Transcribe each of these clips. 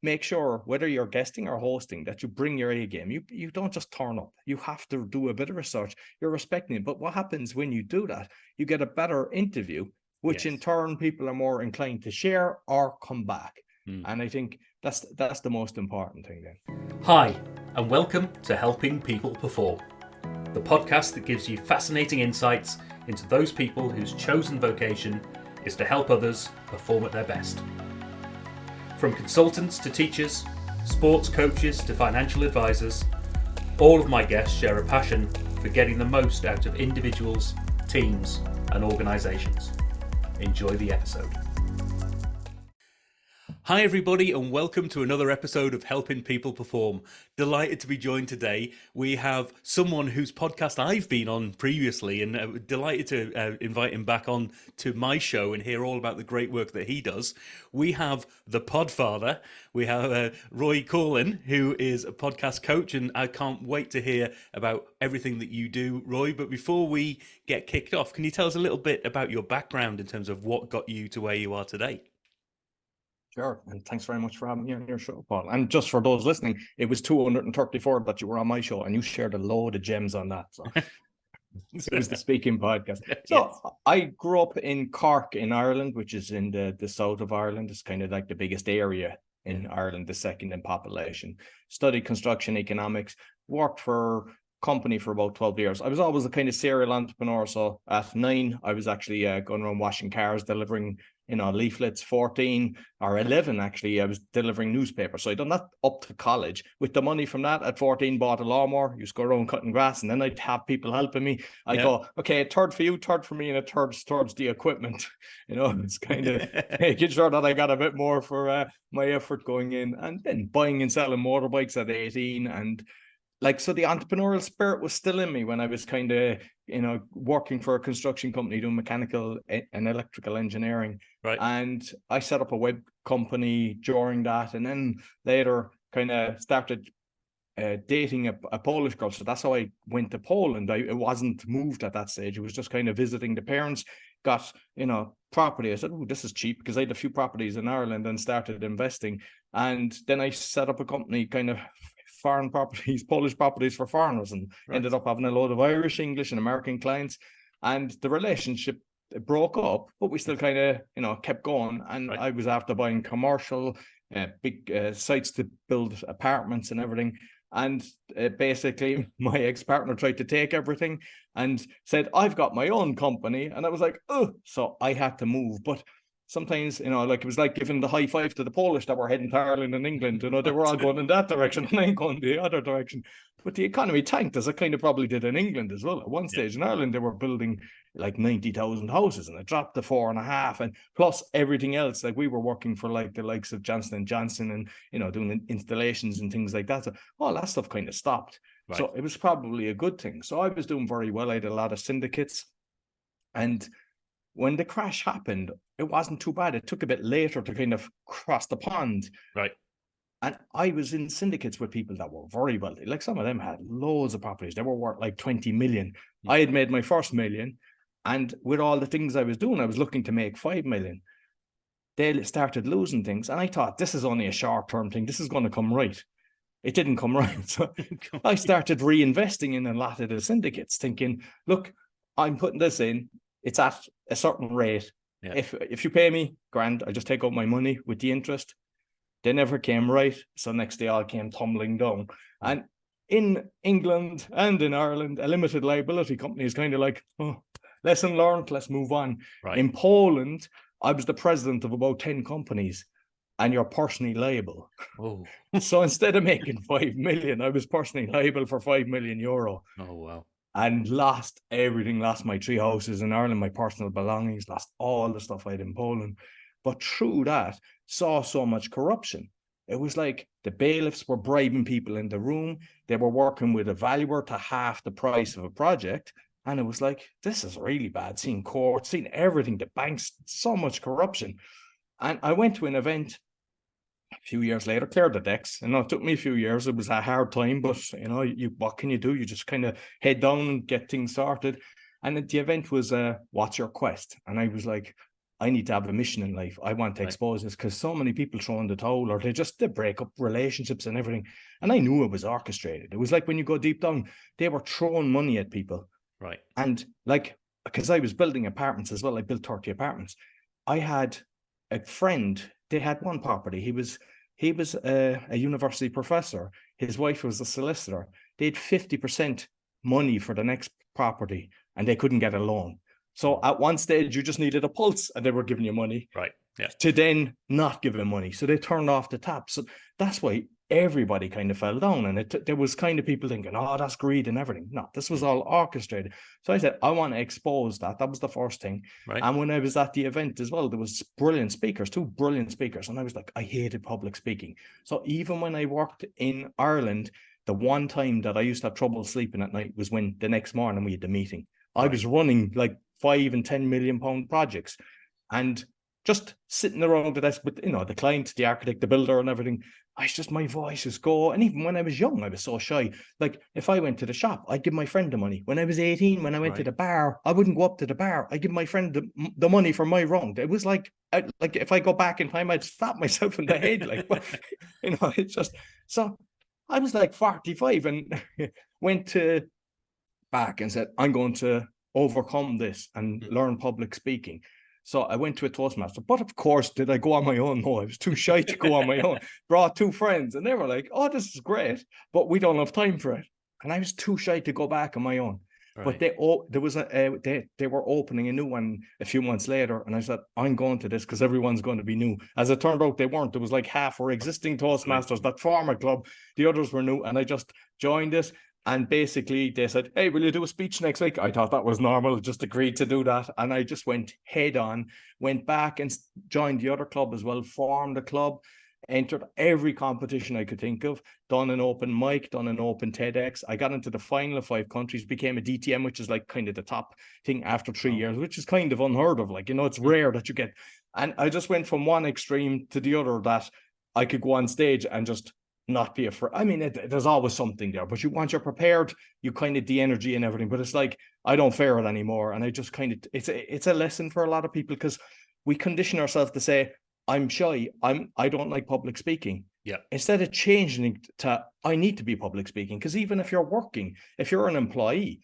make sure whether you're guesting or hosting that you bring your A game. You don't just turn up. You have to do a bit of research. You're respecting it. But what happens when you do that? You get a better interview, which in turn people are more inclined to share or come back. And I think that's the most important thing then. Hi, and welcome to Helping People Perform, the podcast that gives you fascinating insights into those people whose chosen vocation is to help others perform at their best. From consultants to teachers, sports coaches to financial advisors, all of my guests share a passion for getting the most out of individuals, teams, and organisations. Enjoy the episode. Hi everybody, and welcome to another episode of Helping People Perform. Delighted to be joined today. We have someone whose podcast I've been on previously, and delighted to invite him back on to my show and hear all about the great work that he does. We have the Podfather. We have Roy Coughlan, who is a podcast coach, and I can't wait to hear about everything that you do, Roy. But before we get kicked off, can you tell us a little bit about your background in terms of what got you to where you are today? Sure, and thanks very much for having me on your show, Paul. And just for those listening, it was 234 that you were on my show, and you shared a load of gems on that. So it was the speaking podcast. So yes. I grew up in Cork in Ireland, which is in the south of Ireland. It's kind of like the biggest area in Ireland, the second in population. Studied construction economics, worked for company for about 12 years. I was always a kind of serial entrepreneur. So at 9, I was actually going around washing cars, delivering leaflets. 14 or 11, actually, I was delivering newspapers. So I done that up to college. With the money from that, at 14, bought a lawnmower, used to go around cutting grass, and then I'd have people helping me. I'd go, okay, a third for you, third for me, and a third towards the equipment. It's kind of making sure that I got a bit more for my effort going in. And then buying and selling motorbikes at 18, and so the entrepreneurial spirit was still in me when I was kind of, working for a construction company doing mechanical and electrical engineering. Right. And I set up a web company during that, and then later kind of started dating a Polish girl. So that's how I went to Poland. It wasn't moved at that stage. It was just kind of visiting the parents, got, property. I said, oh, this is cheap, because I had a few properties in Ireland and started investing. And then I set up a company, kind of foreign properties, Polish properties for foreigners, and ended up having a load of Irish, English, and American clients. And the relationship broke up, but we still kind of, kept going. And I was after buying commercial, big sites to build apartments and everything. And basically, my ex-partner tried to take everything and said, I've got my own company. And I was like, oh, so I had to move. But sometimes, it was like giving the high five to the Polish that were heading to Ireland and England. They were all going in that direction, and I'm going the other direction. But the economy tanked, as it kind of probably did in England as well. At one stage in Ireland, they were building like 90,000 houses, and it dropped to 4.5, and plus everything else. Like, we were working for like the likes of Johnson & Johnson, and doing installations and things like that. So all that stuff kind of stopped. Right. So it was probably a good thing. So I was doing very well. I had a lot of syndicates, and when the crash happened, it wasn't too bad. It took a bit later to kind of cross the pond. Right. And I was in syndicates with people that were very wealthy. Like, some of them had loads of properties. They were worth like 20 million. Yeah. I had made my first million. And with all the things I was doing, I was looking to make 5 million. They started losing things. And I thought, this is only a short-term thing. This is going to come right. It didn't come right. So I started reinvesting in a lot of the syndicates, thinking, look, I'm putting this in. It's at a certain rate. Yeah. If you pay me, grand, I just take out my money with the interest. They never came right. So next day all came tumbling down. And in England and in Ireland, a limited liability company is kind of like, oh, lesson learned, let's move on. Right. In Poland, I was the president of about 10 companies, and you're personally liable. Oh. So instead of making 5 million, I was personally liable for 5 million euro. Oh, wow. And lost everything, lost my 3 houses in Ireland, my personal belongings, lost all the stuff I had in Poland. But through that, saw so much corruption. It was like the bailiffs were bribing people in the room. They were working with a valuer to half the price of a project. And it was like, this is really bad. Seeing courts, seeing everything, the banks, so much corruption. And I went to an event a few years later, cleared the decks. It took me a few years. It was a hard time, but what can you do? You just kind of head down and get things sorted. And the event was, what's your quest? And I was like, I need to have a mission in life. I want to expose this, because so many people throw in the towel, or they break up relationships and everything. And I knew it was orchestrated. It was like, when you go deep down, they were throwing money at people. Right. And like, because I was building apartments as well, I built 30 apartments. I had a friend, they had one property. He was a university professor. His wife was a solicitor. They had 50% money for the next property, and they couldn't get a loan. So at one stage, you just needed a pulse, and they were giving you money. Right. Yeah. To then not give them money. So they turned off the tap. So that's why everybody kind of fell down. And there was kind of people thinking, oh, that's greed and everything. No, this was all orchestrated. So I said, I want to expose that. That was the first thing. Right. And when I was at the event as well, there was brilliant speakers, 2 brilliant speakers. And I was like, I hated public speaking. So even when I worked in Ireland, the one time that I used to have trouble sleeping at night was when the next morning we had the meeting. I was running like 5 and 10 million pound projects, and just sitting around the desk with, the client, the architect, the builder and everything. My voice just go. And even when I was young, I was so shy. Like, if I went to the shop, I'd give my friend the money. When I was 18, when I went to the bar, I wouldn't go up to the bar. I'd give my friend the money for my round. It was like if I go back in time, I'd slap myself in the head. Like, it's just, so I was like 45 and went back and said, I'm going to overcome this and learn public speaking. So I went to a Toastmaster, but of course, did I go on my own? No, I was too shy to go on my own. Brought 2 friends, and they were like, oh, this is great, but we don't have time for it. And I was too shy to go back on my own. Right. But they were opening a new one a few months later, and I said, I'm going to this because everyone's going to be new. As it turned out, they weren't. There was like half were existing Toastmasters, that former club. The others were new, and I just joined it. And basically they said, hey, will you do a speech next week? I thought that was normal, just agreed to do that. And I just went head on, went back and joined the other club as well, formed a club, entered every competition I could think of, done an open mic, done an open TEDx. I got into the final of 5 countries, became a DTM, which is like kind of the top thing after 3 years, which is kind of unheard of. Like, it's rare that you get. And I just went from one extreme to the other, that I could go on stage and just not be afraid. I mean, there's always something there, but once you're prepared, you kind of the energy and everything. But it's like, I don't fear it anymore. And I just kind of, it's a lesson for a lot of people, because we condition ourselves to say, I'm shy, I don't like public speaking. Yeah. Instead of changing it to, I need to be public speaking. Because even if you're working, if you're an employee,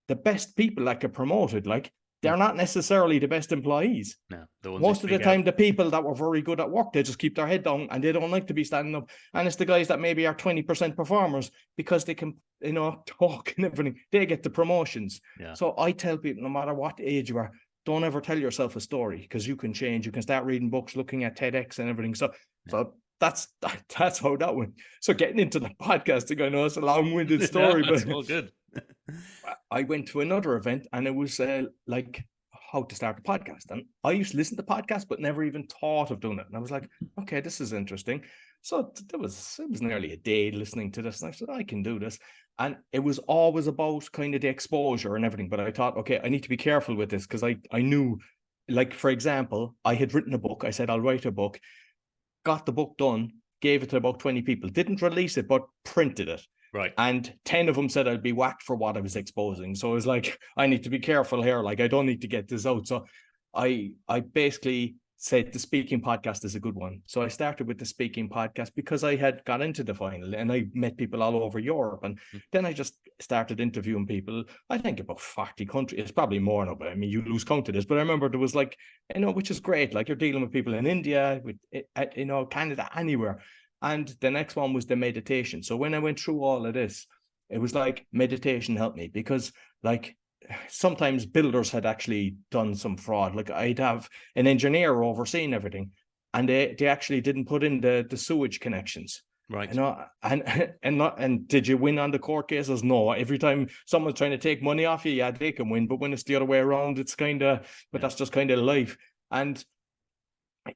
the best people that get promoted, like, they're not necessarily the best employees. No, the ones most of the time, the people that were very good at work, they just keep their head down and they don't like to be standing up. And it's the guys that maybe are 20% performers, because they can, talk and everything. They get the promotions. Yeah. So I tell people, no matter what age you are, don't ever tell yourself a story, because you can change. You can start reading books, looking at TEDx and everything. So that's how that went. So getting into the podcasting, I know it's a long-winded story, but it's all good. I went to another event, and it was like how to start a podcast. And I used to listen to podcasts, but never even thought of doing it. And I was like, okay, this is interesting. So it was nearly a day listening to this. And I said, I can do this. And it was always about kind of the exposure and everything. But I thought, okay, I need to be careful with this, because I knew, like, for example, I had written a book. I said, I'll write a book, got the book done, gave it to about 20 people, didn't release it, but printed it. Right. And 10 of them said I'd be whacked for what I was exposing. So I was like, I need to be careful here. Like, I don't need to get this out. So I basically said the speaking podcast is a good one. So I started with the speaking podcast because I had got into the final and I met people all over Europe. And then I just started interviewing people, I think about 40 countries. It's probably more now, but I mean, you lose count of this. But I remember there was like, which is great. Like, you're dealing with people in India, with, Canada, anywhere. And the next one was the meditation. So when I went through all of this, it was like meditation helped me, because like sometimes builders had actually done some fraud. Like, I'd have an engineer overseeing everything, and they actually didn't put in the sewage connections. Right. And did you win on the court cases? No. Every time someone's trying to take money off you, yeah, they can win. But when it's the other way around, it's kind of, but that's just kind of life. And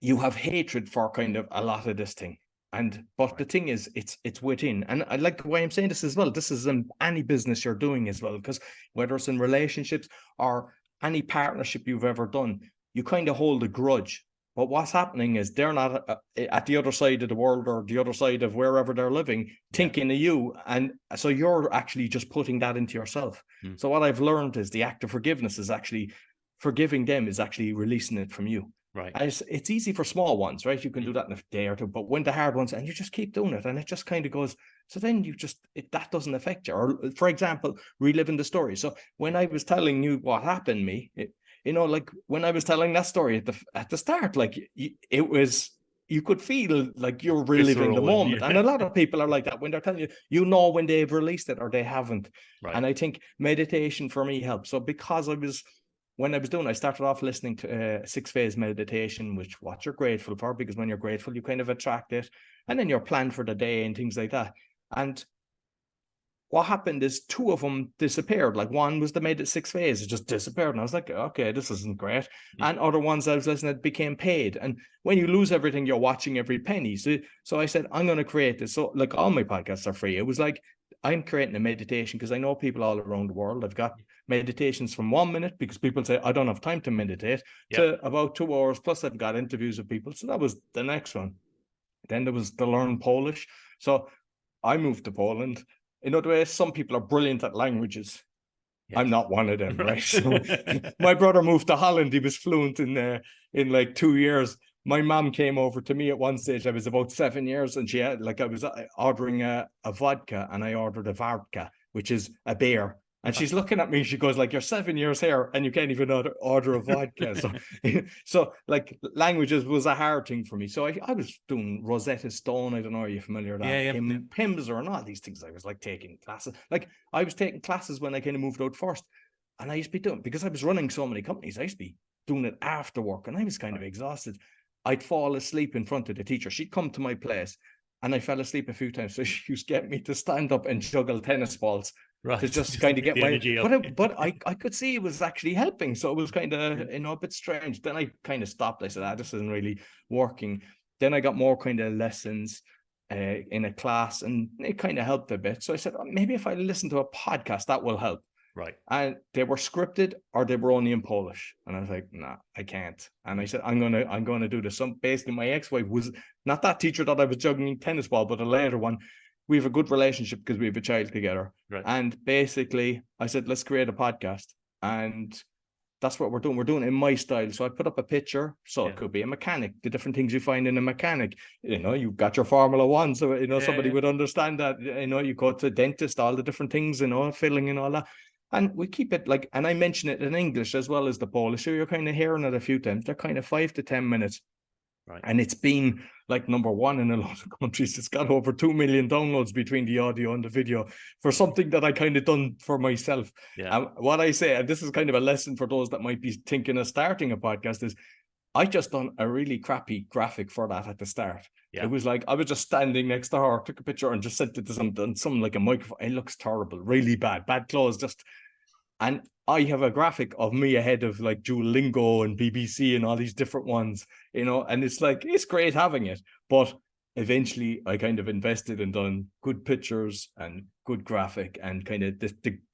you have hatred for kind of a lot of this thing. But the thing is, it's within. And I like the way I'm saying this as well. This is in any business you're doing as well, because whether it's in relationships or any partnership you've ever done, you kind of hold a grudge. But what's happening is they're not at the other side of the world or the other side of wherever they're living, thinking of you. And so you're actually just putting that into yourself. So what I've learned is the act of forgiveness is actually forgiving them is actually releasing it from you. Right. And it's easy for small ones, right? You can do that in a day or two, but when the hard ones, and you just keep doing it, and it just kind of goes. So then that doesn't affect you. Or, for example, reliving the story. So when I was telling you what happened to me, like when I was telling that story at the start, like it was, you could feel like you're reliving the moment. And a lot of people are like that when they're telling you, when they've released it or they haven't. Right. And I think meditation for me helped. So because I started off listening to 6-phase meditation, which what you're grateful for, because when you're grateful, you kind of attract it. And then your plan for the day and things like that. And what happened is 2 of them disappeared. Like one was the 6-phase, it just disappeared. And I was like, okay, this isn't great. And other ones I was listening to became paid. And when you lose everything, you're watching every penny. So I said, I'm going to create this. So like all my podcasts are free. It was like, I'm creating a meditation because I know people all around the world. I've got meditations from 1 minute because people say, I don't have time to meditate, to about 2 hours. Plus I've got interviews with people. So that was the next one. Then there was to learn Polish. So I moved to Poland. In other ways, some people are brilliant at languages. Yes. I'm not one of them, right? So my brother moved to Holland. He was fluent in like 2 years. My mom came over to me at one stage. I was about 7 years, and she had, like, I was ordering a vodka, and I ordered a vodka, which is a beer. And she's looking at me. She goes, like, you're 7 years here, and you can't even order a vodka. So like languages was a hard thing for me. So I was doing Rosetta Stone. I don't know, are you familiar with that? Pims or not, these things. I was like taking classes. Like I was taking classes when I kind of moved out first. And I used to be doing, because I was running so many companies, I used to be doing it after work, and I was kind of exhausted. I'd fall asleep in front of the teacher. She'd come to my place, and I fell asleep a few times. So she used to get me to stand up and juggle tennis balls. Right. To just kind of get my energy up. But I could see it was actually helping. So it was kind of, a bit strange. Then I kind of stopped. I said, this isn't really working. Then I got more kind of lessons in a class, and it kind of helped a bit. So I said, maybe if I listen to a podcast, that will help. Right. And they were scripted or they were only in Polish. And I was like, nah, I can't. And I said, I'm gonna do this. So basically my ex-wife was not that teacher that I was juggling tennis ball, but a later one. We have a good relationship because we have a child together. Right. And basically I said, let's create a podcast. And that's what we're doing. We're doing it in my style. So I put up a picture. So it could be a mechanic, the different things you find in a mechanic. You've got your Formula One. So, somebody would understand that. You go to the dentist, all the different things, filling and all that. And we keep it like, and I mention it in English as well as the Polish. So you're kind of hearing it a few times. They're kind of 5 to 10 minutes. Right. And it's been like number one in a lot of countries. It's got over 2 million downloads between the audio and the video for something that I kind of done for myself. Yeah. And what I say, and this is kind of a lesson for those that might be thinking of starting a podcast, is I just done a really crappy graphic for that at the start. Yeah. It was like, I was just standing next to her, took a picture and just sent it to something like a microphone. It looks terrible, really bad clothes, and I have a graphic of me ahead of like Duolingo and BBC and all these different ones, and it's like, it's great having it. But eventually I kind of invested and done good pictures and good graphic, and kind of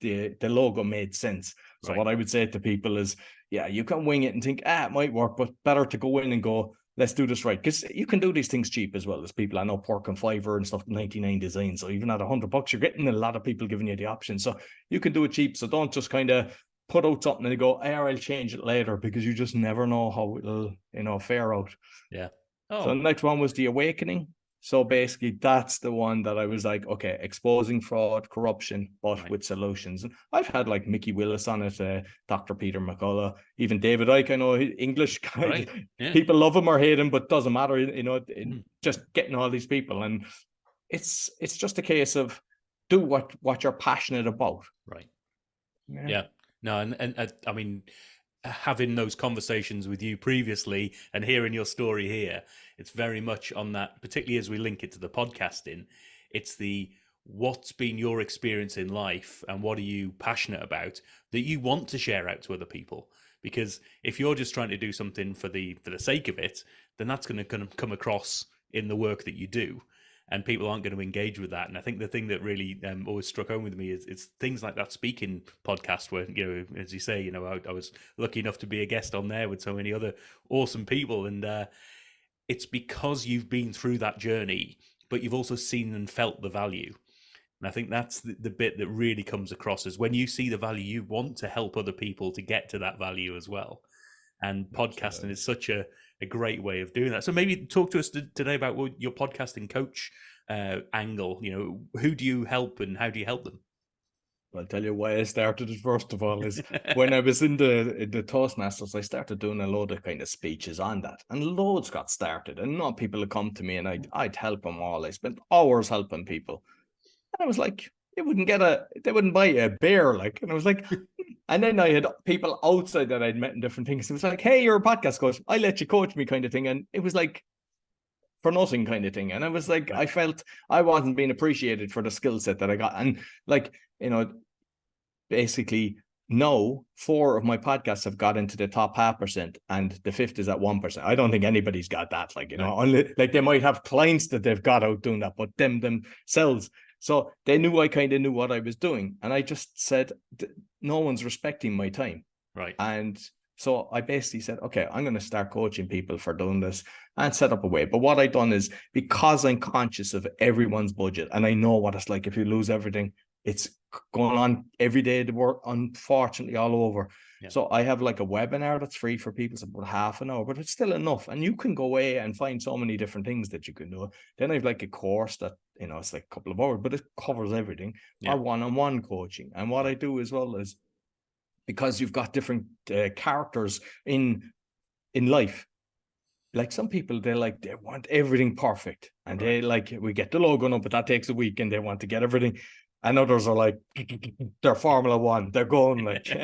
the logo made sense. So what I would say to people is, you can wing it and think, it might work, but better to go in and go, let's do this right. Because you can do these things cheap as well. As people I know work on Fiverr and stuff, 99 designs. So even at $100, you're getting a lot of people giving you the option. So you can do it cheap. So don't just kind of put out something and go, I'll change it later, because you just never know how it'll fare out. Yeah. So the next one was The Awakening. So basically that's the one that I was like, okay, exposing fraud, corruption, but with solutions. And I've had like Mickey Willis on it, Dr. Peter McCullough, even David Icke. I know, English guy. Yeah. People love him or hate him, but doesn't matter, just getting all these people. And it's just a case of do what you're passionate about. Right. Yeah. No, and I mean, having those conversations with you previously and hearing your story here, it's very much on that, particularly as we link it to the podcasting. It's what's been your experience in life and what are you passionate about that you want to share out to other people? Because if you're just trying to do something for the sake of it, then that's going to come across in the work that you do, and people aren't going to engage with that. And I think the thing that really always struck home with me is things like that speaking podcast where, as you say, I was lucky enough to be a guest on there with so many other awesome people. And it's because you've been through that journey, but you've also seen and felt the value. And I think that's the bit that really comes across, is when you see the value, you want to help other people to get to that value as well. And podcasting is such a great way of doing that. So maybe talk to us today about your podcasting coach angle. You know, who do you help and how do you help them? I'll tell you why I started it first of all is when I was in the Toastmasters, I started doing a load of kind of speeches on that, and loads got started, and not people would come to me, and I'd help them all. I spent hours helping people, and I was like, they wouldn't buy a beer, like, and I was like, and then I had people outside that I'd met in different things. It was like, hey, you're a podcast coach, I let you coach me, kind of thing, and it was like for nothing kind of thing, and I was like, I felt I wasn't being appreciated for the skill set that I got, and like, you know, basically now 4 of my podcasts have got into the top 0.5%, and the 5th is at 1%. I don't think anybody's got that, like, you know, only like they might have clients that they've got out doing that, but them themselves. So they knew I kind of knew what I was doing, and I just said, no one's respecting my time. Right. And so I basically said, okay, I'm going to start coaching people for doing this and set up a way. But what I've done is, because I'm conscious of everyone's budget and I know what it's like if you lose everything, it's going on every day to work, unfortunately, all over. Yeah. So I have like a webinar that's free for people. It's about half an hour, but it's still enough. And you can go away and find so many different things that you can do. Then I've like a course that, you know, it's like a couple of hours, but it covers everything. Yeah. Or one-on-one coaching. And what I do as well is, because you've got different characters in life. Like some people, they want everything perfect, and they like, we get the logo up, but that takes a week, and they want to get everything. And others are like, they're Formula One, they're going like,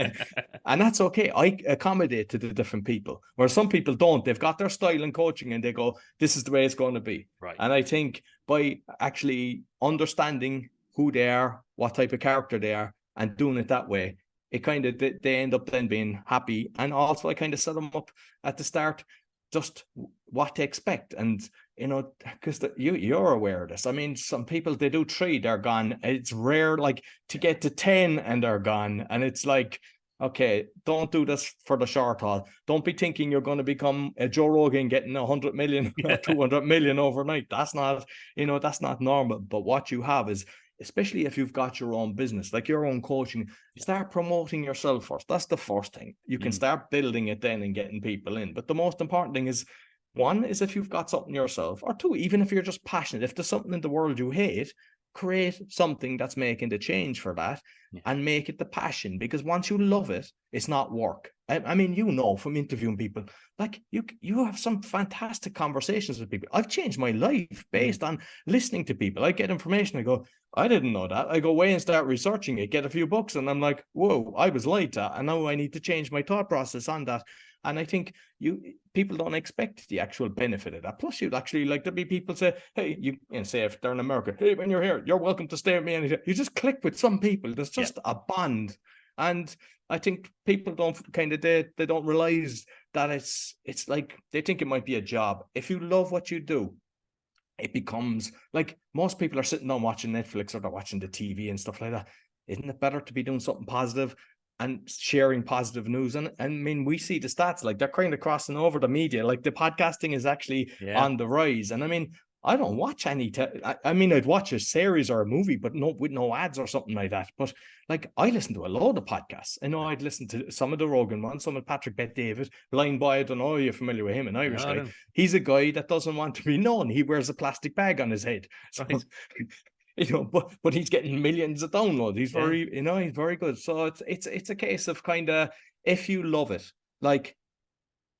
and that's okay. I accommodate to the different people. Where some people don't, they've got their style in coaching, and they go, this is the way it's going to be. Right. And I think by actually understanding who they are, what type of character they are, and doing it that way, it kind of, they end up then being happy. And also I kind of set them up at the start, just what to expect. And, you know, because you're aware of this. I mean, some people, they do 3, they're gone. It's rare, like, to get to 10 and they're gone. And it's like, okay, don't do this for the short haul. Don't be thinking you're going to become a Joe Rogan getting 100 million or 200 million overnight. That's not, you know, that's not normal. But what you have is, especially if you've got your own business, like your own coaching, start promoting yourself first. That's the first thing. You can start building it then and getting people in. But the most important thing is, 1 is if you've got something yourself, or 2, even if you're just passionate, if there's something in the world you hate, create something that's making the change for that, and make it the passion. Because once you love it, it's not work. I mean, you know, from interviewing people, like you have some fantastic conversations with people. I've changed my life based on listening to people. I get information, I go, I didn't know that. I go away and start researching it, get a few books, and I'm like, whoa, I was lied to, and now I need to change my thought process on that. And I think people don't expect the actual benefit of that. Plus, you'd actually like to be people say, hey, you say if they're in America, hey, when you're here, you're welcome to stay with me. And you just click with some people. There's just a bond. And I think people don't kind of, they don't realize that it's like, they think it might be a job. If you love what you do, it becomes like, most people are sitting down watching Netflix, or they're watching the TV and stuff like that. Isn't it better to be doing something positive and sharing positive news? And I mean, we see the stats, like, they're kind of crossing over the media. Like, the podcasting is actually on the rise. And I mean, I don't watch any, I mean, I'd watch a series or a movie, but with no ads or something like that. But like, I listen to a load of podcasts. I know I'd listen to some of the Rogan ones, some of Patrick Bet-David, Blind Boy. I don't know, you're familiar with him, an Irish guy. He's a guy that doesn't want to be known. He wears a plastic bag on his head. So, you know, but he's getting millions of downloads. He's very, you know, he's very good. So it's a case of kind of, if you love it, like,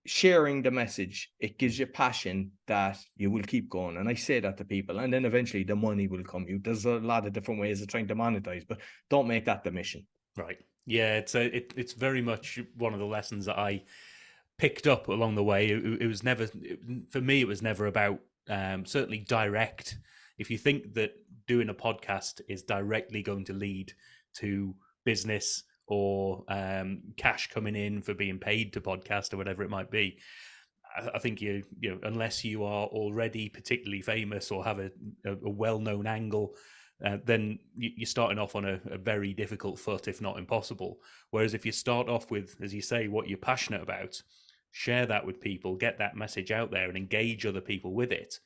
sharing the message, it gives you passion that you will keep going. And I say that to people, and then eventually the money will come. There's a lot of different ways of trying to monetize, but don't make that the mission. Right. Yeah, it's very much one of the lessons that I picked up along the way. It was never, for me, it was never about certainly direct. If you think that doing a podcast is directly going to lead to business or cash coming in for being paid to podcast or whatever it might be, I think you know, unless you are already particularly famous or have a well-known angle, then you're starting off on a very difficult foot, if not impossible. Whereas if you start off with, as you say, what you're passionate about, share that with people, get that message out there and engage other people with it,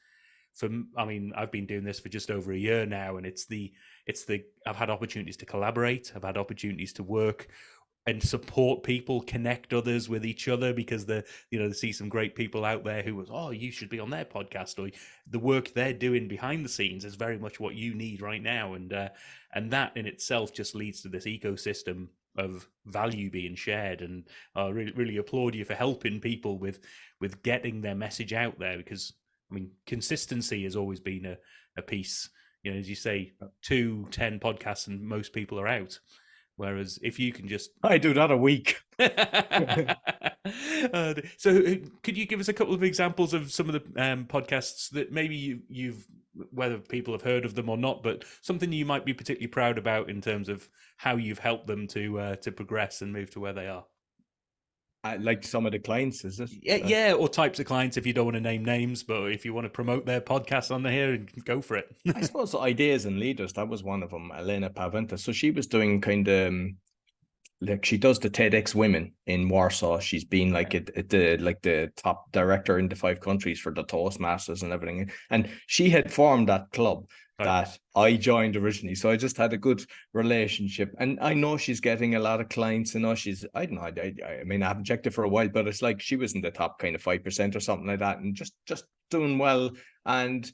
I mean, I've been doing this for just over a year now, and I've had opportunities to collaborate. I've had opportunities to work and support people, connect others with each other, because they see some great people out there who was, oh, you should be on their podcast, or the work they're doing behind the scenes is very much what you need right now. And that in itself just leads to this ecosystem of value being shared. And I really, really applaud you for helping people with getting their message out there, because I mean, consistency has always been a piece. As you say, 2-10 podcasts and most people are out. Whereas if you can just... I do that a week. So could you give us a couple of examples of some of the podcasts that maybe you've, whether people have heard of them or not, but something you might be particularly proud about in terms of how you've helped them to progress and move to where they are? Like some of the clients, is it? Yeah, or types of clients, if you don't want to name names, but if you want to promote their podcast on here, go for it. I suppose Ideas and Leaders, that was one of them, Elena Paventa. So she was doing kind of like, she does the TEDx Women in Warsaw. She's been like the top director in the 5 countries for the Toastmasters and everything. And she had formed that club that I joined originally. So I just had a good relationship. And I know she's getting a lot of clients. I don't know, I mean, I haven't checked it for a while, but it's like she was in the top kind of 5% or something like that, and just doing well. And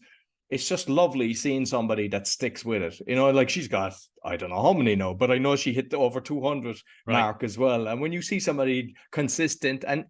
it's just lovely seeing somebody that sticks with it. Like she's got, I don't know how many now, but I know she hit the over 200 mark as well. And when you see somebody consistent, and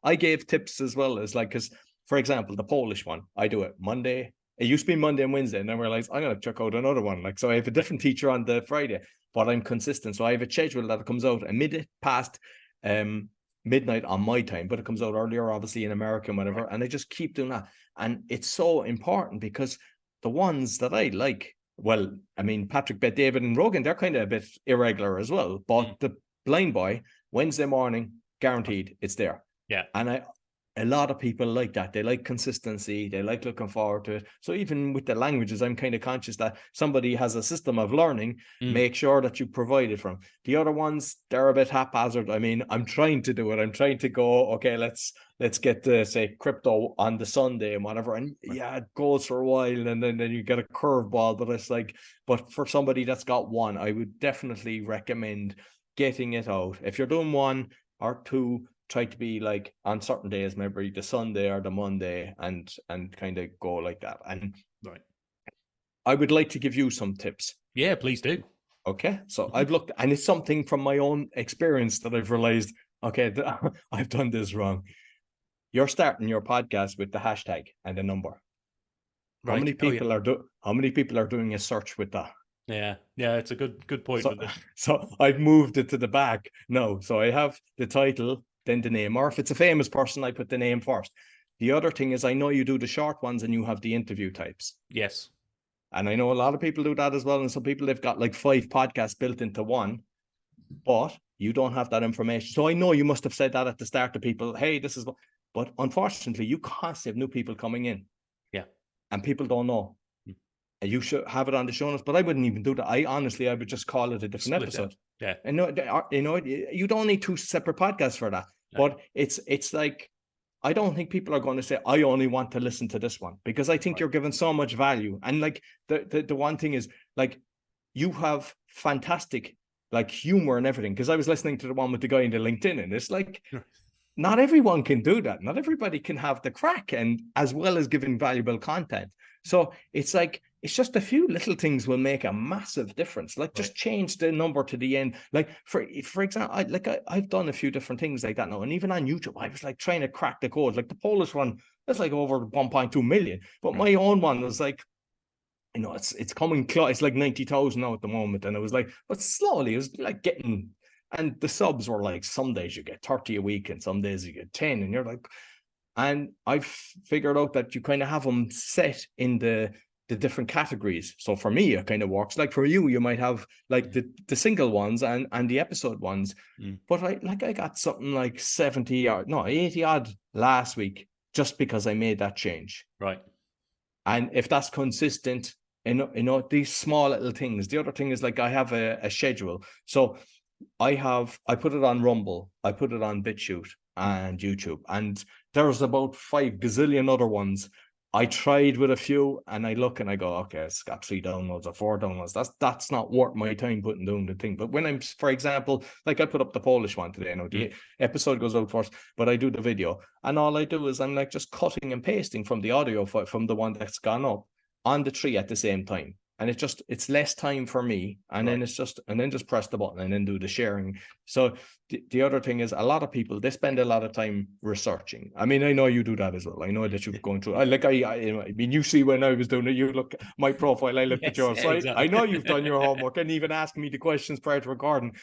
I gave tips as well, as like, because for example, the Polish one, I do it Monday. It used to be Monday and Wednesday, and then I realized I'm going to check out another one. Like, so I have a different teacher on the Friday, but I'm consistent. So I have a schedule that comes out a minute past midnight on my time, but it comes out earlier, obviously, in America and whatever. And I just keep doing that. And it's so important, because the ones that I like, well, I mean, Patrick, Bet, David and Rogan, they're kind of a bit irregular as well. But the Blind Boy, Wednesday morning, guaranteed, it's there. Yeah. And a lot of people like that. They like consistency. They like looking forward to it. So even with the languages, I'm kind of conscious that somebody has a system of learning. Make sure that you provide it from. The other ones, they're a bit haphazard. I mean, I'm trying to do it. I'm trying to go, okay, let's get to, say, crypto on the Sunday and whatever. And yeah, it goes for a while, and then you get a curveball. But it's like, but for somebody that's got one, I would definitely recommend getting it out. If you're doing 1 or 2, try to be like on certain days, maybe the Sunday or the Monday, and kind of go like that. And I would like to give you some tips. Yeah, please do. Okay. So I've looked, and it's something from my own experience that I've realized, okay, I've done this wrong. You're starting your podcast with the hashtag and a number. How many people are doing a search with that? Yeah, it's a good point. So I've moved it to the back. No, so I have the title, then the name, or if it's a famous person, I put the name first. The other thing is, I know you do the short ones and you have the interview types. Yes. And I know a lot of people do that as well. And some people, they've got like 5 podcasts built into one, but you don't have that information. So I know you must have said that at the start to people, hey, this is what, but unfortunately you constantly have new people coming in. Yeah. And people don't know. And you should have it on the show notes, but I wouldn't even do that. I would just call it a different episode. Yeah. And you don't need 2 separate podcasts for that. No. But it's like, I don't think people are going to say, I only want to listen to this one, because I think you're giving so much value. And like the one thing is, like, you have fantastic like humor and everything. Because I was listening to the one with the guy in the LinkedIn, and it's like, not everyone can do that. Not everybody can have the crack, and as well as giving valuable content. So it's like, it's just a few little things will make a massive difference. Like, just change the number to the end. Like, for example, I've done a few different things like that now. And even on YouTube, I was like trying to crack the code. Like the Polish one, that's like over 1.2 million. But my own one was like, it's coming close. It's like 90,000 now at the moment. And it was like, but slowly it was like getting, and the subs were like, some days you get 30 a week and some days you get 10. And you're like, and I've figured out that you kind of have them set in the different categories. So for me, it kind of works. Like for you might have like the single ones and the episode ones. But I got something like 80 odd last week, just because I made that change. Right. And if that's consistent, these small little things. The other thing is, like, I have a schedule. So I put it on Rumble, I put it on BitChute and YouTube, and there's about 5 gazillion other ones I tried with a few, and I look and I go, okay, it's got 3 downloads or 4 downloads. That's not worth my time putting down the thing. But when I'm, for example, like I put up the Polish one today, the episode goes out first, but I do the video, and all I do is I'm like just cutting and pasting from the audio file from the one that's gone up on the 3 at the same time. And it's less time for me, and then just press the button and then do the sharing. So the other thing is, a lot of people, they spend a lot of time researching. I mean, I know you do that as well. I know that you've gone through. I mean, you see when I was doing it, you look at my profile, I looked at yours. So exactly. I know you've done your homework and even asked me the questions prior to recording.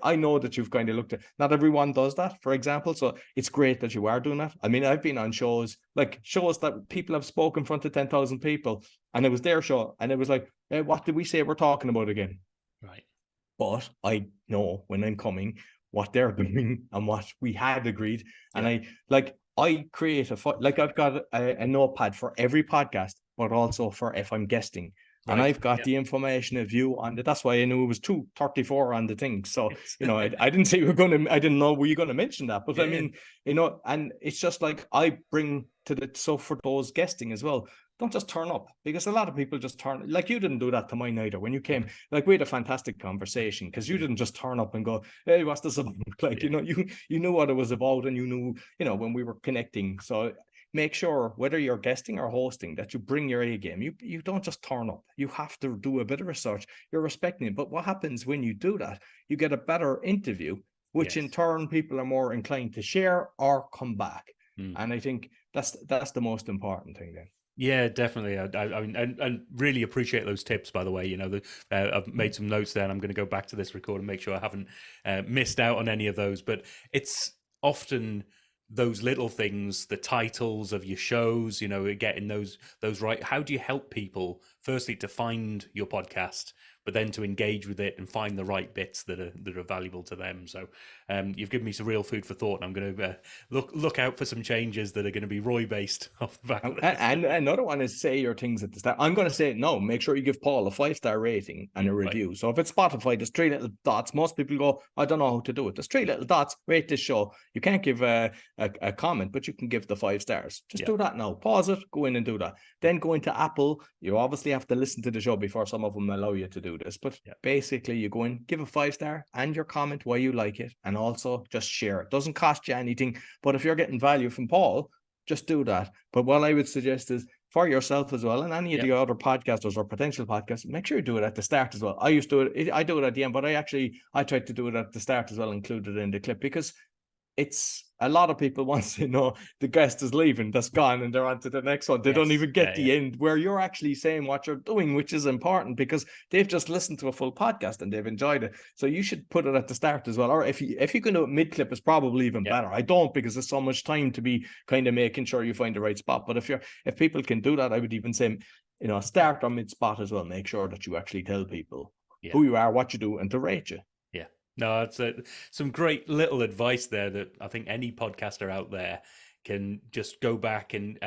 I know that you've kind of looked at. Not everyone does that, for example. So it's great that you are doing that. I mean, I've been on shows that people have spoken in front of 10,000 people, and it was their show, and it was like, hey, what did we say we're talking about again? Right. But I know when I'm coming what they're doing and what we had agreed. And I create I've got a notepad for every podcast, but also for if I'm guesting. Right. And I've got the information of you on it. That's why I knew it was 234 on the thing. So, I didn't say I didn't know were you going to mention that. But I mean, and it's just like I bring to so for those guesting as well, don't just turn up, because a lot of people just turn, like you didn't do that to mine either. When you came, like we had a fantastic conversation, because you didn't just turn up and go, hey, what's this about? Like, you knew what it was about, and you knew, when we were connecting. So make sure, whether you're guesting or hosting, that you bring your A game. You don't just turn up. You have to do a bit of research. You're respecting it. But what happens when you do that? You get a better interview, which in turn people are more inclined to share or come back. And I think that's the most important thing then. Yeah, definitely. I mean, and really appreciate those tips, by the way. I've made some notes there, and I'm going to go back to this record and make sure I haven't missed out on any of those. But it's often those little things, the titles of your shows, getting those right. How do you help people, firstly, to find your podcast, but then to engage with it and find the right bits that are valuable to them? So you've given me some real food for thought, and I'm going to look out for some changes that are going to be Roy based off the back of this. And another one is, say your things at the start. I'm going to say no. Make sure you give Paul a 5-star rating and a review. Right. So if it's Spotify, there's 3 little dots. Most people go, I don't know how to do it. There's 3 little dots. Rate this show. You can't give a comment, but you can give the 5 stars. Just do that now. Pause it. Go in and do that. Then go into Apple. You obviously have to listen to the show before some of them allow you to do this. But basically, you go in, give a 5-star and your comment why you like it, and also just share it. Doesn't cost you anything, but if you're getting value from Paul, just do that. But what I would suggest is, for yourself as well, and any of the other podcasters or potential podcasts, make sure you do it at the start as well. I used to do it. I do it at the end, but I tried to do it at the start as well, include it in the clip, because it's a lot of people, once they know the guest is leaving, that's gone, and they're on to the next one. They don't even get the end where you're actually saying what you're doing, which is important, because they've just listened to a full podcast and they've enjoyed it. So you should put it at the start as well. Or if you can do it mid-clip, it's probably even better. I don't, because there's so much time to be kind of making sure you find the right spot. But if people can do that, I would even say, start or mid-spot as well. Make sure that you actually tell people who you are, what you do, and to rate you. No, it's some great little advice there that I think any podcaster out there can just go back and,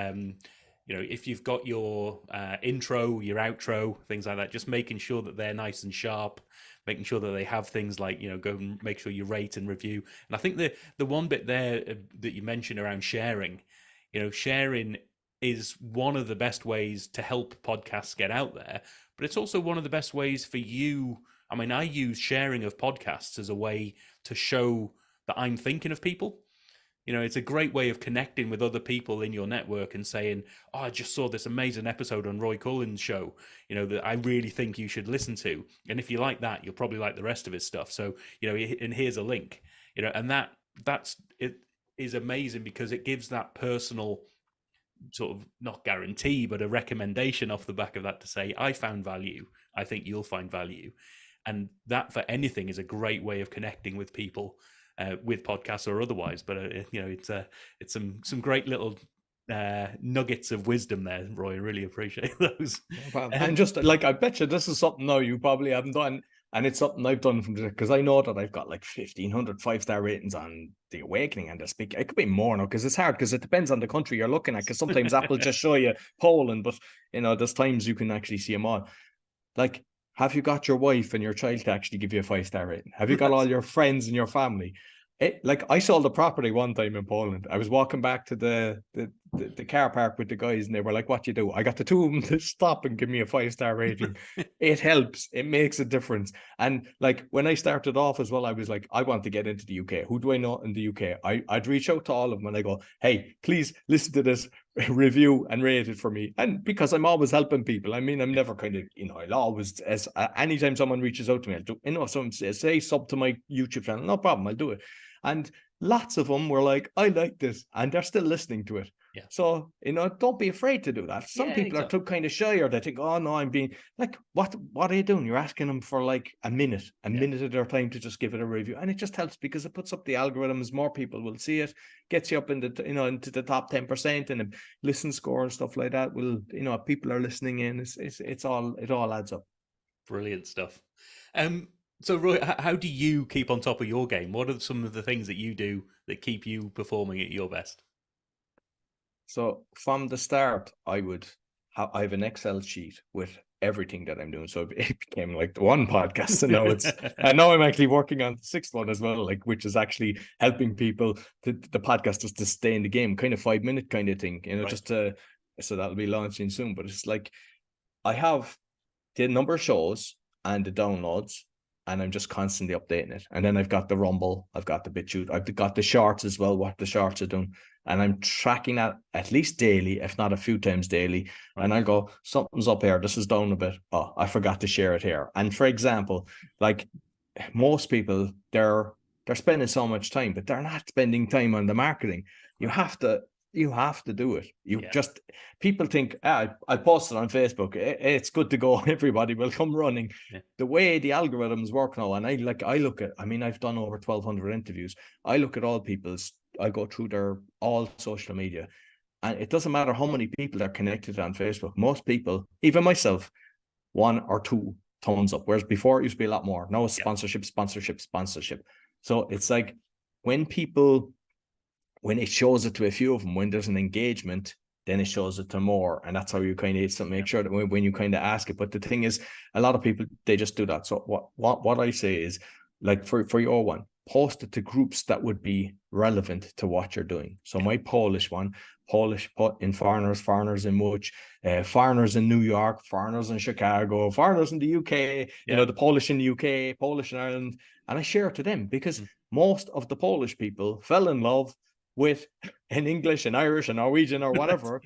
if you've got your intro, your outro, things like that, just making sure that they're nice and sharp, making sure that they have things like, go and make sure you rate and review. And I think the one bit there that you mentioned around sharing, sharing is one of the best ways to help podcasts get out there, but it's also one of the best ways for you. I mean, I use sharing of podcasts as a way to show that I'm thinking of people. It's a great way of connecting with other people in your network and saying, oh, I just saw this amazing episode on Roy Coughlan's show, that I really think you should listen to. And if you like that, you'll probably like the rest of his stuff. So, and here's a link, and that's it is amazing, because it gives that personal sort of, not guarantee, but a recommendation off the back of that to say, I found value. I think you'll find value. And that, for anything, is a great way of connecting with people, with podcasts or otherwise. But it's some great little nuggets of wisdom there, Roy. I really appreciate those. And just like, I bet you this is something now you probably haven't done, and it's something I've done from because I know that I've got like 1,500 5-star ratings on The Awakening and The Speak. It could be more now, because it's hard, because it depends on the country you're looking at. Because sometimes Apple just show you Poland, but there's times you can actually see them all. Like, have you got your wife and your child to actually give you a 5-star rating? Have you got all your friends and your family? Like I sold a property one time in Poland. I was walking back to the car park with the guys, and they were like, "What do you do?" I got the two of them to stop and give me a 5-star rating. It helps. It makes a difference. And like when I started off as well, I was like, I want to get into the UK. Who do I know in the UK? I'd reach out to all of them and I go, "Hey, please listen to this, review and rate it for me." And because I'm always helping people, I mean, I'm never kind of, I'll always, anytime someone reaches out to me, I'll do, someone say sub to my YouTube channel, no problem, I'll do it. And lots of them were like, "I like this," and they're still listening to it. Yeah. So, don't be afraid to do that. Some people exactly. are too kind of shy, or they think, "Oh no, I'm being like, what are you doing?" You're asking them for like a minute of their time to just give it a review. And it just helps because it puts up the algorithms, more people will see it, gets you up in the, into the top 10%, and listen score and stuff like that will, people are listening in. It all adds up. Brilliant stuff. So Roy, how do you keep on top of your game? What are some of the things that you do that keep you performing at your best? So from the start, I have an Excel sheet with everything that I'm doing. So it became like the one podcast, and now I'm actually working on the 6th one as well, like, which is actually helping people the podcasters to stay in the game, kind of 5-minute kind of thing, Right. just to, so that'll be launching soon. But it's like I have the number of shows and the downloads, and I'm just constantly updating it. And then I've got the Rumble, I've got the BitChute, I've got the shorts as well, what the shorts are doing. And I'm tracking that at least daily, if not a few times daily. Right. And I go, something's up here, this is down a bit. Oh, I forgot to share it here. And for example, like most people, they're spending so much time, but they're not spending time on the marketing. You have to do it. People think, I'll post it on Facebook. It's good to go. Everybody will come running. Yeah. The way the algorithms work now, and I look at, I've done over 1,200 interviews. I look at I go through their all social media, and it doesn't matter how many people are connected on Facebook. Most people, even myself, 1 or 2 thumbs up, whereas before it used to be a lot more. Now it's sponsorship. So it's like when it shows it to a few of them, when there's an engagement, then it shows it to more. And that's how you kind of make sure that when you kind of ask it. But the thing is, a lot of people, they just do that. So what I say is, like for your one, post it to groups that would be relevant to what you're doing. So my Polish one, put in foreigners in Much, foreigners in New York, foreigners in Chicago, foreigners in the UK, the Polish in the UK, Polish in Ireland. And I share it to them because most of the Polish people fell in love with in English and Irish and Norwegian or whatever,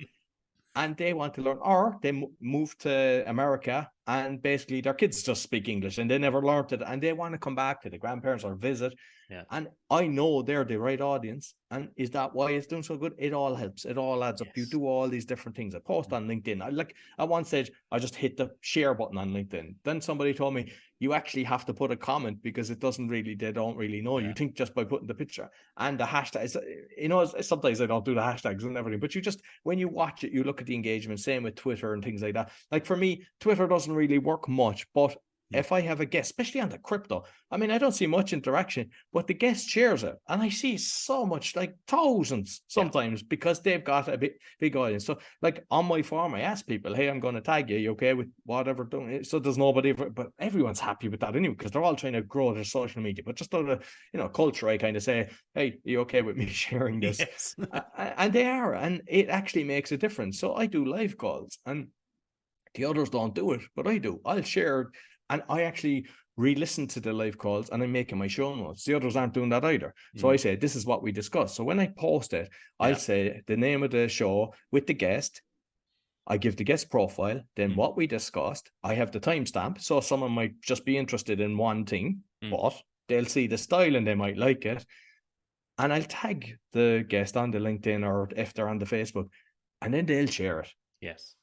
and they want to learn, or they move to America and basically their kids just speak English and they never learned it, and they want to come back to the grandparents or visit. And I know they're the right audience. And is that why it's doing so good? It all helps. It all adds up. You do all these different things. I post on LinkedIn. At one stage, I just hit the share button on LinkedIn. Then somebody told me, you actually have to put a comment because they don't really know. You think just by putting the picture and the hashtag, sometimes I don't do the hashtags and everything, but when you watch it, you look at the engagement. Same with Twitter and things like that. Like for me, Twitter doesn't really work much, but if I have a guest, especially on the crypto, I don't see much interaction, but the guest shares it. And I see so much, like thousands sometimes, because they've got a big audience. So like on my forum, I ask people, hey, I'm going to tag you. You okay with whatever doing? So there's nobody, but everyone's happy with that anyway, because they're all trying to grow their social media. But just out of, culture, I kind of say, hey, you okay with me sharing this? Yes. And they are, and it actually makes a difference. So I do live calls, and the others don't do it, but I do. I'll share. And I actually re-listen to the live calls and I'm making my show notes. The others aren't doing that either. So I say, this is what we discussed. So when I post it, I'll say the name of the show with the guest. I give the guest profile, then what we discussed. I have the timestamp. So someone might just be interested in one thing, but they'll see the style and they might like it. And I'll tag the guest on the LinkedIn or if they're on the Facebook, and then they'll share it. Yes.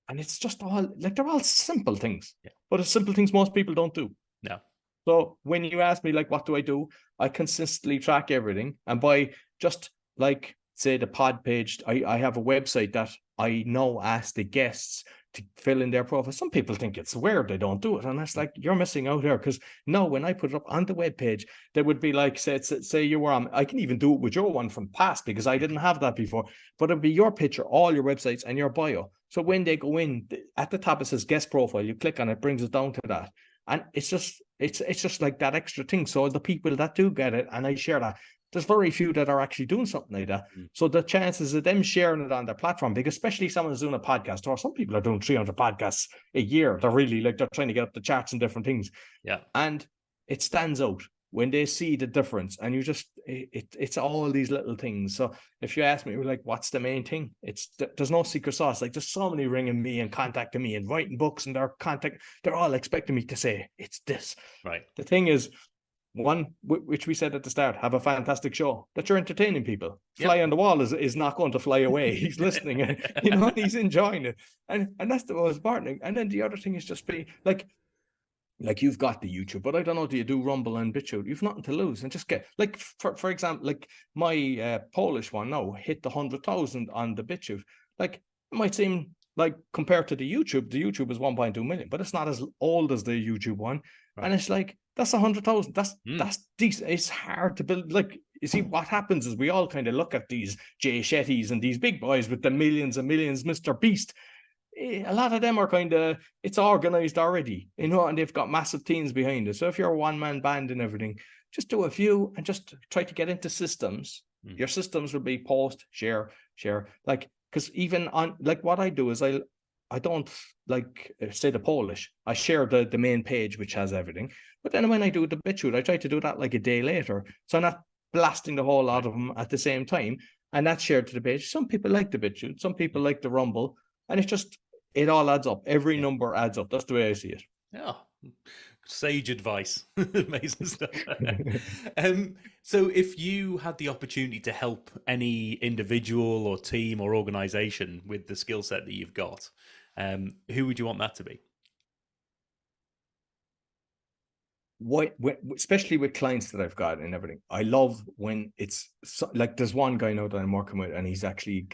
And it's just all, like, they're all simple things, but it's simple things most people don't do. No. So when you ask me, like, what do? I consistently track everything. And by just, like, say the pod page, I have a website that I now ask the guests to fill in their profile. Some people think it's weird they don't do it. And it's like, you're missing out here. Because no, when I put it up on the web page, there would be like, say you were on, I can even do it with your one from past because I didn't have that before, but it'd be your picture, all your websites and your bio. So when they go in, at the top, it says guest profile, you click on it, brings it down to that. And it's just like that extra thing. So the people that do get it, and I share that, there's very few that are actually doing something like that. So the chances of them sharing it on their platform, because especially someone who's doing a podcast, or some people are doing 300 podcasts a year. They're really like, they're trying to get up the charts and different things. Yeah. And it stands out when they see the difference, and you just, it's all these little things. So if you ask me, we're like, what's the main thing? There's no secret sauce. Like, there's so many ringing me and contacting me and writing books, and they're all expecting me to say it's this. Right. The thing is, one, which we said at the start, have a fantastic show that you're entertaining people. Fly on the wall is not going to fly away. He's listening, and he's enjoying it, and that's the most important. And then the other thing is just be like you've got the YouTube, but I don't know, do you do Rumble and BitChute? You've nothing to lose, and just get, like, for example, like my Polish one now hit the 100,000 on the BitChute. Like, it might seem like, compared to the YouTube is 1.2 million, but it's not as old as the YouTube one. Right. And it's like, that's 100,000. That's decent. It's hard to build. Like, you see, what happens is we all kind of look at these Jay Shettys and these big boys with the millions and millions, Mr. Beast. A lot of them are kind of, it's organized already, and they've got massive teams behind it. So if you're a one-man band and everything, just do a few and just try to get into systems. Your systems will be post, share. Like, because even on, like, what I do is I don't, like, say the Polish, I share the main page, which has everything. But then when I do the BitChute, I try to do that like a day later. So I'm not blasting the whole lot of them at the same time. And that's shared to the page. Some people like the BitChute, some people like the Rumble. And it all adds up. Every number adds up. That's the way I see it. Yeah. Sage advice. Amazing stuff. So if you had the opportunity to help any individual or team or organization with the skill set that you've got, who would you want that to be? Especially with clients that I've got and everything, I love when it's like, there's one guy now that I'm working with, and he's actually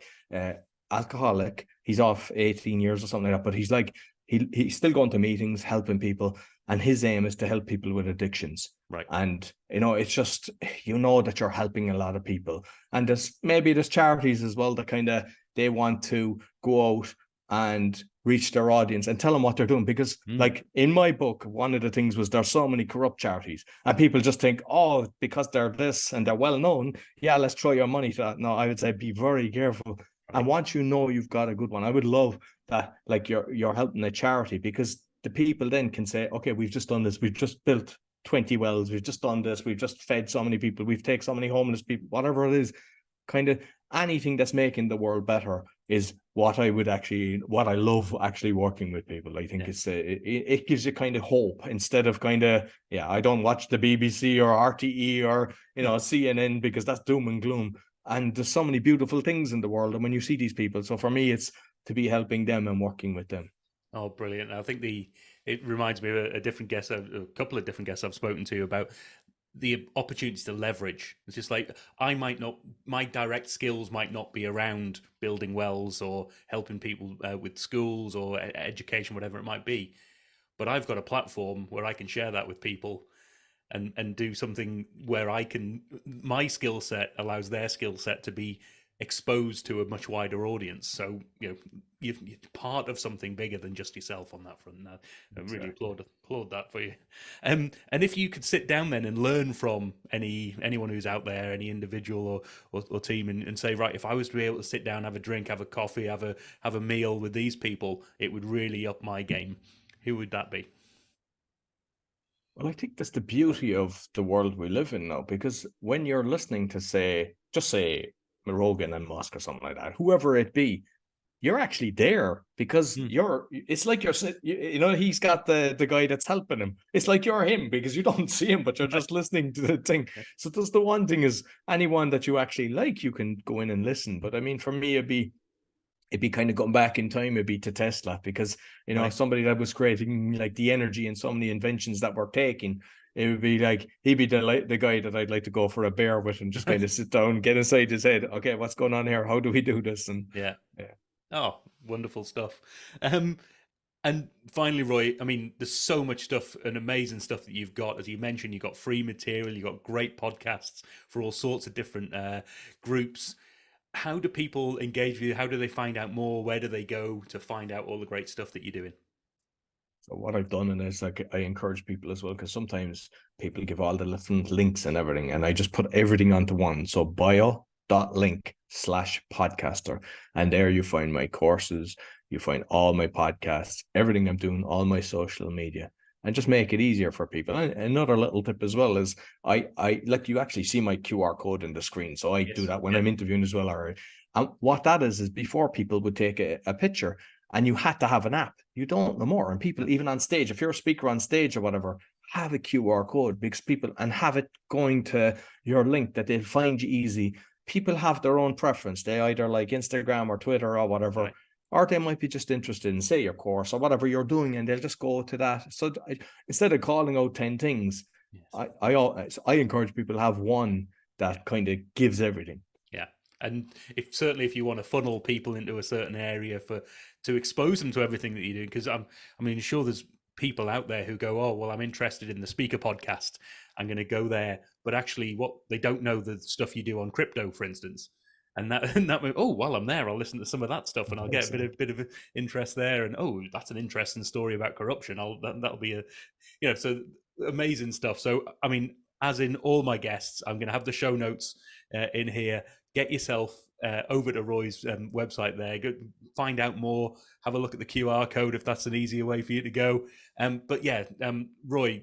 alcoholic. He's off 18 years or something like that, but he's like, he's still going to meetings, helping people, and his aim is to help people with addictions. Right. And it's just, that you're helping a lot of people. And there's charities as well that kind of, they want to go out and reach their audience and tell them what they're doing, because like in my book, one of the things was, there's so many corrupt charities, and people just think, oh, because they're this and they're well known, let's throw your money to that. No, I would say be very careful. And once you've got a good one, I would love that, like, you're helping a charity, because the people then can say, okay, we've just done this, we've just built 20 wells, we've just done this, we've just fed so many people, we've taken so many homeless people, whatever it is. Kind of anything that's making the world better is what I love actually working with people. I think it gives you kind of hope, instead of kind of, I don't watch the BBC or RTE or CNN, because that's doom and gloom. And there's so many beautiful things in the world, and when you see these people, so for me, it's to be helping them and working with them. Oh, brilliant! I think it reminds me of a couple of different guests I've spoken to about the opportunities to leverage. It's just like, my direct skills might not be around building wells or helping people with schools or education, whatever it might be, but I've got a platform where I can share that with people and do something where my skill set allows their skill set to be exposed to a much wider audience. So you're part of something bigger than just yourself on that front. I really applaud that for you. And if you could sit down then and learn from anyone who's out there, any individual or team, and say, right, if I was to be able to sit down, have a drink, have a coffee, have a meal with these people, it would really up my game, who would that be? Well, I think that's the beauty of the world we live in now, because when you're listening to say Rogan and Musk or something like that, whoever it be, you're actually there, because it's like he's got the guy that's helping him. It's like you're him, because you don't see him, but you're just listening to the thing. So that's the one thing, is anyone that you actually like, you can go in and listen. But I mean, for me, it'd be kind of going back in time, it'd be to Tesla, because somebody that was creating like the energy and so many inventions that we're taking, it would be like, he'd be the guy that I'd like to go for a beer with and just kind of sit down, get inside his head. Okay, what's going on here? How do we do this? And yeah. Oh, wonderful stuff. And finally, Roy, I mean, there's so much stuff and amazing stuff that you've got. As you mentioned, you've got free material, you've got great podcasts for all sorts of different groups. How do people engage with you? How do they find out more? Where do they go to find out all the great stuff that you're doing? So what I've done in is like I encourage people as well, because sometimes people give all the different links and everything, and I just put everything onto one. So bio.link/podcaster, and there you find my courses, you find all my podcasts, everything I'm doing, all my social media, and just make it easier for people. And another little tip as well is I like, you actually see my QR code in the screen, so I do that when I'm interviewing as well. And what that is before people would take a picture, and you had to have an app. You don't no more. And people, even on stage, if you're a speaker on stage or whatever, have a QR code, because people, and have it going to your link that they'll find you easy. People have their own preference. They either like Instagram or Twitter or whatever, Right. or they might be just interested in, say, your course or whatever you're doing, and they'll just go to that. So instead of calling out 10 things, Yes. I encourage people to have one that kind of gives everything. Yeah. And if you want to funnel people into a certain area to expose them to everything that you're doing, because sure, there's people out there who go, oh, well, I'm interested in the speaker podcast, I'm going to go there, but actually what they don't know, the stuff you do on crypto, for instance, and that oh, while I'm there, I'll listen to some of that stuff, and I'll get a bit of interest there, and oh, that's an interesting story about corruption. That'll be so amazing stuff. So as in all my guests, I'm going to have the show notes in here. Get yourself over to Roy's website there. Go find out more. Have a look at the QR code if that's an easier way for you to go. Roy,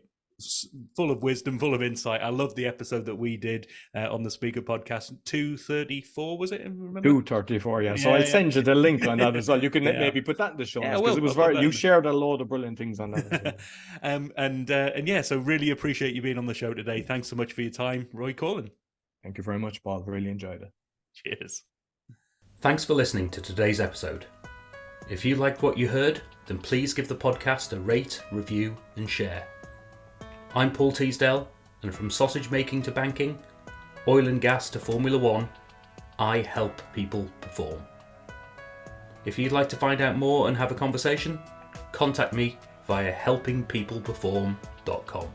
full of wisdom, full of insight. I love the episode that we did on the Speaker Podcast. 234 was it? Remember? 234, yeah. So I'll send you the link on that as well. You can maybe put that in the show notes, because it was you shared a load of brilliant things on that as well. So really appreciate you being on the show today. Thanks so much for your time, Roy Coughlan. Thank you very much, Paul. Really enjoyed it. Cheers. Thanks for listening to today's episode. If you liked what you heard, then please give the podcast a rate, review, and share. I'm Paul Teasdale, and from sausage making to banking, oil and gas to Formula One, I help people perform. If you'd like to find out more and have a conversation, contact me via helpingpeopleperform.com.